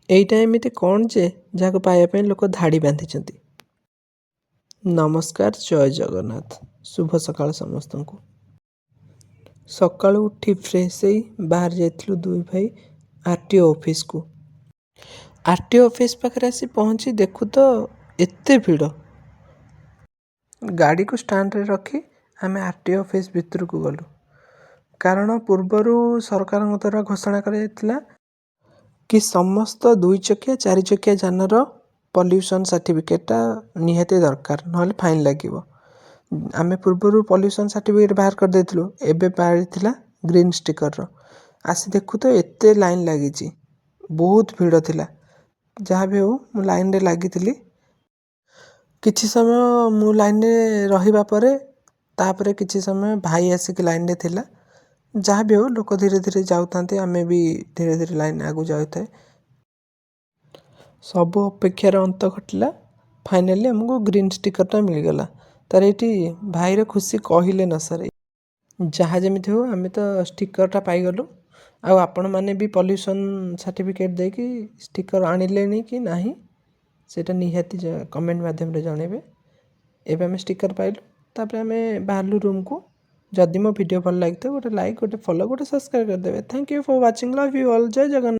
ଏଇଟା ଏମିତି କ'ଣ ଯେ ଯାହାକୁ ପାଇବା ପାଇଁ ଲୋକ ଧାଡ଼ି ବାନ୍ଧିଛନ୍ତି। ନମସ୍କାର, ଜୟ ଜଗନ୍ନାଥ। ଶୁଭ ସକାଳ ସମସ୍ତଙ୍କୁ। ସକାଳୁ ଉଠି ଫ୍ରେଶ୍ ହେଇ ବାହାରି ଯାଇଥିଲୁ ଦୁଇ ଭାଇ RTO ଅଫିସକୁ। RTO ଅଫିସ ପାଖରେ ଆସି ପହଞ୍ଚି ଦେଖୁ ତ ଏତେ ଭିଡ଼। ଗାଡ଼ିକୁ ଷ୍ଟାଣ୍ଡରେ ରଖି ଆମେ RTO ଅଫିସ ଭିତରକୁ ଗଲୁ। କାରଣ ପୂର୍ବରୁ ସରକାରଙ୍କ ଦ୍ୱାରା ଘୋଷଣା କରାଯାଇଥିଲା କି ସମସ୍ତ 2 ଚକିଆ 4 ଚକିଆ ଯାନର ପଲ୍ୟୁସନ୍ ସାର୍ଟିଫିକେଟ୍ଟା ନିହାତି ଦରକାର, ନହେଲେ ଫାଇନ୍ ଲାଗିବ। ଆମେ ପୂର୍ବରୁ ପଲ୍ୟୁସନ୍ ସାର୍ଟିଫିକେଟ୍ ବାହାର କରିଦେଇଥିଲୁ, ଏବେ ବାହାରିଥିଲା ଗ୍ରୀନ୍ ଷ୍ଟିକରର। ଆସି ଦେଖୁ ତ ଏତେ ଲାଇନ୍ ଲାଗିଛି, ବହୁତ ଭିଡ଼ ଥିଲା। ଯାହା ବି ହେଉ ମୁଁ ଲାଇନ୍ରେ ଲାଗିଥିଲି। କିଛି ସମୟ ମୁଁ ଲାଇନ୍ରେ ରହିବା ପରେ ତାପରେ କିଛି ସମୟ ଭାଇ ଆସିକି ଲାଇନ୍ରେ ଥିଲା। ଯାହା ବି ହେଉ ଲୋକ ଧୀରେ ଧୀରେ ଯାଉଥାନ୍ତି, ଆମେ ବି ଧୀରେ ଧୀରେ ଲାଇନ୍ ଆଗକୁ ଯାଉଥାଏ। ସବୁ ଅପେକ୍ଷାର ଅନ୍ତ ଘଟିଲା। ଫାଇନାଲି ଆମକୁ ଗ୍ରୀନ୍ ଷ୍ଟିକରଟା ମିଳିଗଲା। ତାର ଏଇଠି ଭାଇର ଖୁସି କହିଲେ ନ ସରେ। ଯାହା ଯେମିତି ହେଉ ଆମେ ତ ଷ୍ଟିକରଟା ପାଇଗଲୁ। ଆଉ ଆପଣମାନେ ବି ପଲ୍ୟୁସନ୍ ସାର୍ଟିଫିକେଟ୍ ଦେଇକି ଷ୍ଟିକର ଆଣିଲେଣି କି ନାହିଁ ସେଇଟା ନିହାତି କମେଣ୍ଟ ମାଧ୍ୟମରେ ଜଣାଇବେ। ଏବେ ଆମେ ଷ୍ଟିକର ପାଇଲୁ, ତାପରେ ଆମେ ବାହାରିଲୁ ରୁମ୍କୁ। ଯଦି ମୋ ଭିଡ଼ିଓ ଭଲ ଲାଗିଥିବ ଗୋଟେ ଲାଇକ୍, ଗୋଟେ ଫଲୋ, ଗୋଟେ ସବସ୍କ୍ରାଇବ୍ କରିଦେବେ। Thank you for watching. Love you all. ଜୟ ଜଗନ୍ନାଥ।